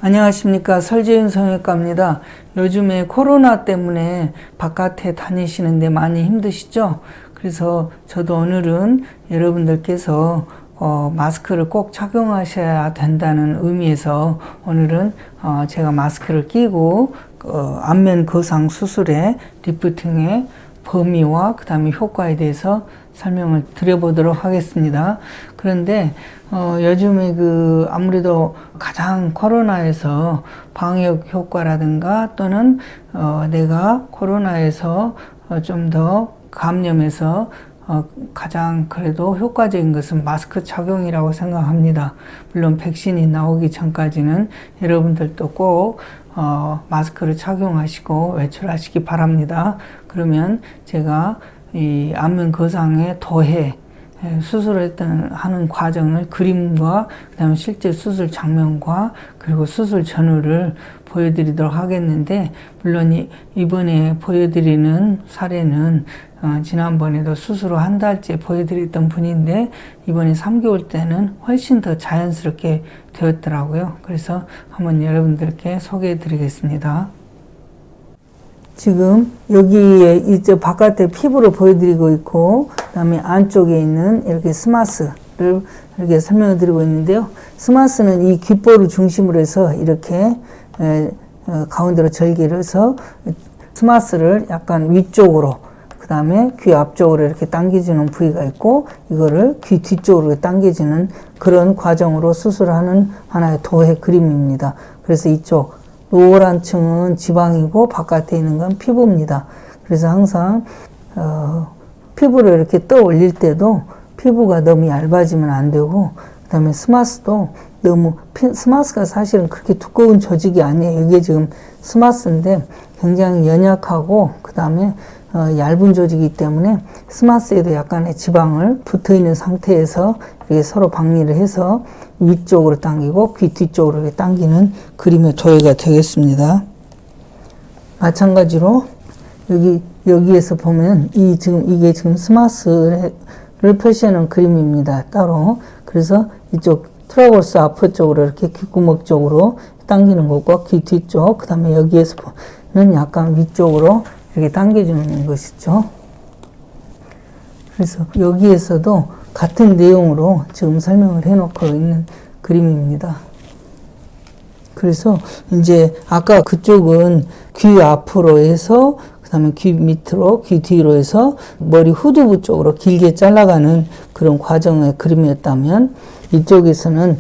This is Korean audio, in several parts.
안녕하십니까. 설재윤 성형외과입니다. 요즘에 코로나 때문에 바깥에 다니시는데 많이 힘드시죠? 그래서 저도 오늘은 여러분들께서 마스크를 꼭 착용하셔야 된다는 의미에서 오늘은 제가 마스크를 끼고 안면 거상 수술의 리프팅의 범위와 그 다음에 효과에 대해서 설명을 드려보도록 하겠습니다. 그런데 요즘에 아무래도 가장 코로나에서 방역 효과라든가 또는 내가 코로나에서 좀 더 감염해서 가장 그래도 효과적인 것은 마스크 착용이라고 생각합니다. 물론 백신이 나오기 전까지는 여러분들도 꼭 마스크를 착용하시고 외출하시기 바랍니다. 그러면 제가 이 안면 거상의 도해 수술을 하는 과정을 그림과 그다음에 실제 수술 장면과 그리고 수술 전후를 보여드리도록 하겠는데, 물론 이번에 보여드리는 사례는 지난번에도 수술 후 한 달째 보여드렸던 분인데 이번에 3개월 때는 훨씬 더 자연스럽게 되었더라고요. 그래서 한번 여러분들께 소개해 드리겠습니다. 지금 여기에 이제 바깥에 피부를 보여드리고 있고, 그 다음에 안쪽에 있는 이렇게 스마스를 이렇게 설명을 드리고 있는데요. 스마스는 이 귓볼을 중심으로 해서 이렇게 가운데로 절개를 해서 스마스를 약간 위쪽으로, 그 다음에 귀 앞쪽으로 이렇게 당겨주는 부위가 있고, 이거를 귀 뒤쪽으로 당겨주는 그런 과정으로 수술하는 하나의 도해 그림입니다. 그래서 이쪽 노란 층은 지방이고 바깥에 있는 건 피부입니다. 그래서 항상 피부를 이렇게 떠 올릴 때도 피부가 너무 얇아지면 안 되고, 그 다음에 스마스도 스마스가 사실은 그렇게 두꺼운 조직이 아니에요. 이게 지금 스마스인데 굉장히 연약하고 그 다음에 얇은 조직이기 때문에 스마스에도 약간의 지방을 붙어 있는 상태에서 이렇게 서로 박리를 해서 위쪽으로 당기고 귀 뒤쪽으로 이렇게 당기는 그림의 도해가 되겠습니다. 마찬가지로 여기에서 보면 이게 지금 스마스를 표시하는 그림입니다. 따로. 그래서 이쪽 트라고스 앞으로 쪽으로 이렇게 귓구멍 쪽으로 당기는 거고, 귀 뒤쪽, 그 다음에 여기에서는 약간 위쪽으로 이렇게 당겨주는 것이죠. 그래서 여기에서도 같은 내용으로 지금 설명을 해놓고 있는 그림입니다. 그래서 이제 아까 그쪽은 귀 앞으로 해서 그 다음에 귀 밑으로, 귀 뒤로 해서 머리 후두부 쪽으로 길게 잘라가는 그런 과정의 그림이었다면, 이쪽에서는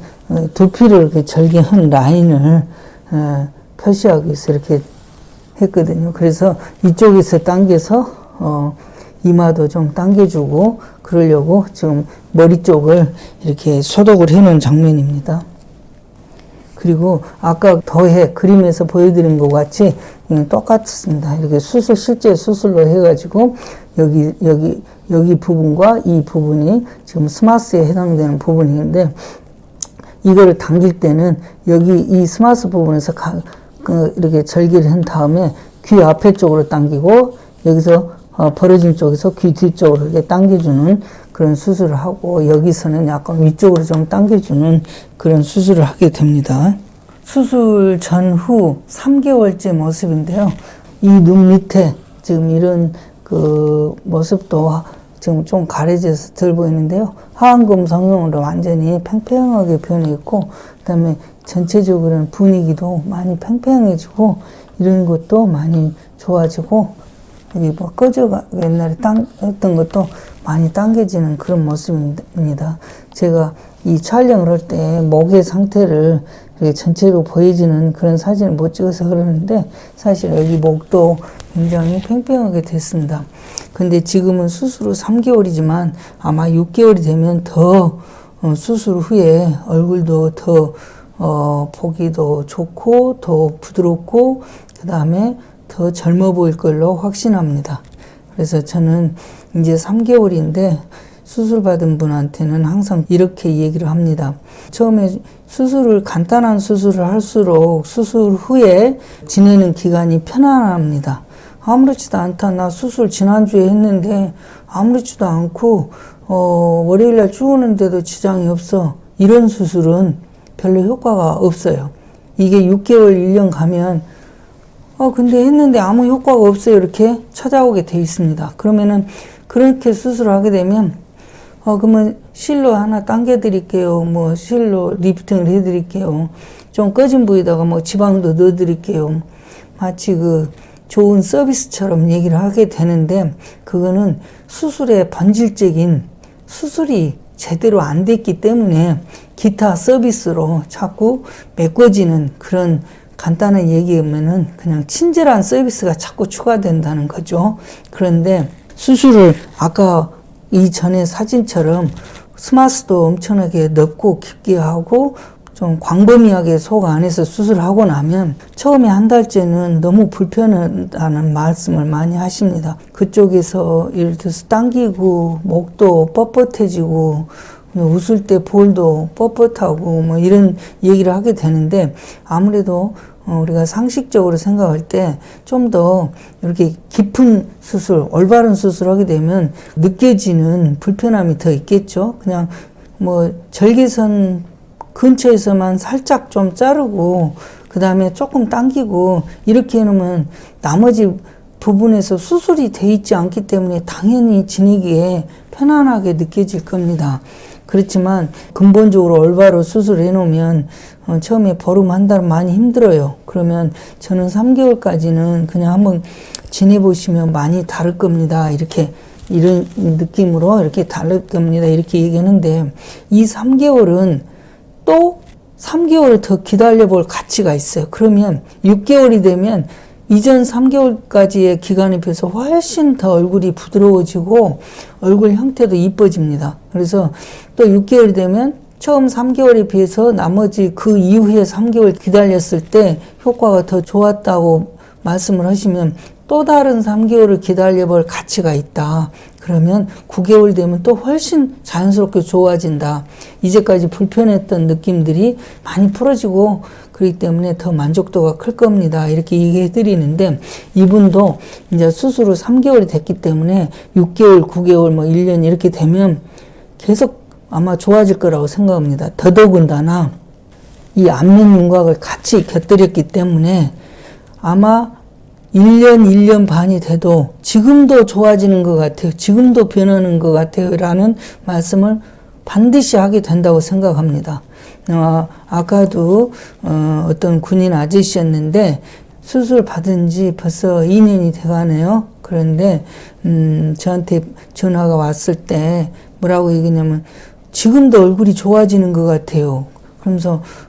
두피를 이렇게 절개한 라인을 표시하기 위해서 이렇게 했거든요. 그래서 이쪽에서 당겨서 이마도 좀 당겨주고 그러려고 지금 머리 쪽을 이렇게 소독을 해놓은 장면입니다. 그리고 아까 더해 그림에서 보여드린 것 같이 똑같습니다. 이렇게 실제 수술로 해가지고 여기 부분과 이 부분이 지금 스마스에 해당되는 부분인데, 이거를 당길 때는 여기 이 스마스 부분에서 이렇게 절개를 한 다음에 귀 앞에 쪽으로 당기고, 여기서 벌어진 쪽에서 귀 뒤쪽으로 이렇게 당겨주는 그런 수술을 하고, 여기서는 약간 위쪽으로 좀 당겨주는 그런 수술을 하게 됩니다. 수술 전후 3개월째 모습인데요. 이 눈 밑에 지금 이런 모습도 지금 좀 가려져서 덜 보이는데요. 하안검 성형으로 완전히 팽팽하게 변해 있고, 그 다음에 전체적으로는 분위기도 많이 팽팽해지고 이런 것도 많이 좋아지고, 여기 옛날에 했던 것도 많이 당겨지는 그런 모습입니다. 제가 이 촬영을 할 때 목의 상태를 이렇게 전체로 보여지는 그런 사진을 못 찍어서 그러는데, 사실 여기 목도 굉장히 팽팽하게 됐습니다. 근데 지금은 수술 후 3개월이지만 아마 6개월이 되면 더 수술 후에 얼굴도 더 보기도 좋고 더 부드럽고 그 다음에 더 젊어 보일 걸로 확신합니다. 그래서 저는 이제 3개월인데 수술 받은 분한테는 항상 이렇게 얘기를 합니다. 처음에 간단한 수술을 할수록 수술 후에 지내는 기간이 편안합니다. 아무렇지도 않다. 나 수술 지난주에 했는데 아무렇지도 않고 월요일날 쭉 오는데도 지장이 없어. 이런 수술은 별로 효과가 없어요. 이게 6개월, 1년 가면 근데 했는데 아무 효과가 없어요. 이렇게 찾아오게 돼 있습니다. 그러면은 그렇게 수술을 하게 되면 그러면 실로 하나 당겨 드릴게요. 뭐 실로 리프팅을 해 드릴게요. 좀 꺼진 부위다가 뭐 지방도 넣어 드릴게요. 마치 그 좋은 서비스처럼 얘기를 하게 되는데, 그거는 수술의 본질적인 수술이 제대로 안 됐기 때문에 기타 서비스로 자꾸 메꿔지는 그런 간단한 얘기면은 그냥 친절한 서비스가 자꾸 추가된다는 거죠. 그런데 수술을 아까 이전에 사진처럼 스마스도 엄청나게 넓고 깊게 하고 좀 광범위하게 속 안에서 수술하고 나면 처음에 한 달째는 너무 불편하다는 말씀을 많이 하십니다. 그쪽에서 예를 들어서 당기고 목도 뻣뻣해지고 웃을 때 볼도 뻣뻣하고 뭐 이런 얘기를 하게 되는데, 아무래도 우리가 상식적으로 생각할 때 좀 더 이렇게 깊은 수술, 올바른 수술을 하게 되면 느껴지는 불편함이 더 있겠죠. 그냥 뭐 절개선 근처에서만 살짝 좀 자르고 그 다음에 조금 당기고 이렇게 해놓으면 나머지 부분에서 수술이 돼 있지 않기 때문에 당연히 지니기에 편안하게 느껴질 겁니다. 그렇지만 근본적으로 올바로 수술을 해놓으면 처음에 보름 한 달은 많이 힘들어요. 그러면 저는 3개월까지는 그냥 한번 지내보시면 많이 다를 겁니다. 이렇게 이런 느낌으로 이렇게 다를 겁니다. 이렇게 얘기하는데, 이 3개월은 또 3개월을 더 기다려볼 가치가 있어요. 그러면 6개월이 되면 이전 3개월까지의 기간에 비해서 훨씬 더 얼굴이 부드러워지고 얼굴 형태도 이뻐집니다. 그래서 또 6개월이 되면 처음 3개월에 비해서 나머지 그 이후에 3개월 기다렸을 때 효과가 더 좋았다고 말씀을 하시면 또 다른 3개월을 기다려볼 가치가 있다. 그러면 9개월 되면 또 훨씬 자연스럽게 좋아진다. 이제까지 불편했던 느낌들이 많이 풀어지고 그렇기 때문에 더 만족도가 클 겁니다. 이렇게 얘기해 드리는데, 이분도 이제 수술 후 3개월이 됐기 때문에 6개월, 9개월, 뭐 1년 이렇게 되면 계속 아마 좋아질 거라고 생각합니다. 더더군다나 이 안면 윤곽을 같이 곁들였기 때문에 아마 1년, 1년 반이 돼도 지금도 좋아지는 것 같아요. 지금도 변하는 것 같아요. 라는 말씀을 반드시 하게 된다고 생각합니다. 아까도 어떤 군인 아저씨였는데 수술 받은 지 벌써 2년이 돼가네요. 그런데 저한테 전화가 왔을 때 뭐라고 얘기냐면 지금도 얼굴이 좋아지는 것 같아요.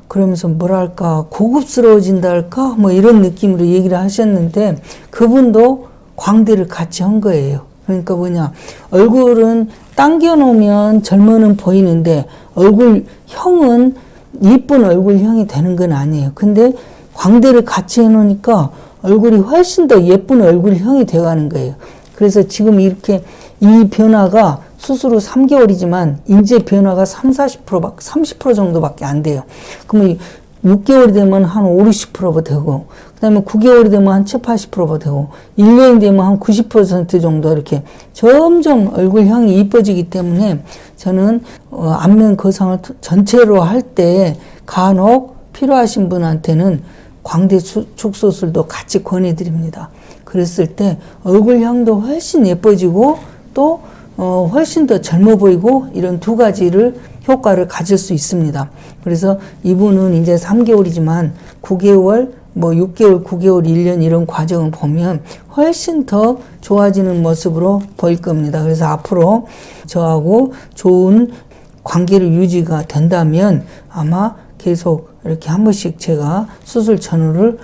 그러면서 뭐랄까 고급스러워진다 할까 뭐 이런 느낌으로 얘기를 하셨는데, 그분도 광대를 같이 한 거예요. 그러니까 뭐냐, 얼굴은 당겨 놓으면 젊어는 보이는데 얼굴형은 이쁜 얼굴형이 되는 건 아니에요. 근데 광대를 같이 해 놓으니까 얼굴이 훨씬 더 예쁜 얼굴형이 돼 가는 거예요. 그래서 지금 이렇게 이 변화가 수술 후 3개월이지만 인제 변화가 30% 정도밖에 안 돼요. 그러면 6개월이 되면 한 5, 60%가 되고, 그 다음에 9개월이 되면 한 7, 80%가 되고, 1년이 되면 한 90% 정도 이렇게 점점 얼굴형이 이뻐지기 때문에 저는 안면 거상을 전체로 할 때 간혹 필요하신 분한테는 광대 축소술도 같이 권해드립니다. 그랬을 때 얼굴형도 훨씬 예뻐지고 또 훨씬 더 젊어 보이고 이런 두 가지를 효과를 가질 수 있습니다. 그래서 이분은 이제 3개월이지만 9개월, 뭐 6개월, 9개월, 1년 이런 과정을 보면 훨씬 더 좋아지는 모습으로 보일 겁니다. 그래서 앞으로 저하고 좋은 관계를 유지가 된다면 아마 계속 이렇게 한 번씩 제가 수술 전후를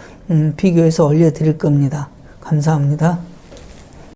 비교해서 올려드릴 겁니다. 감사합니다.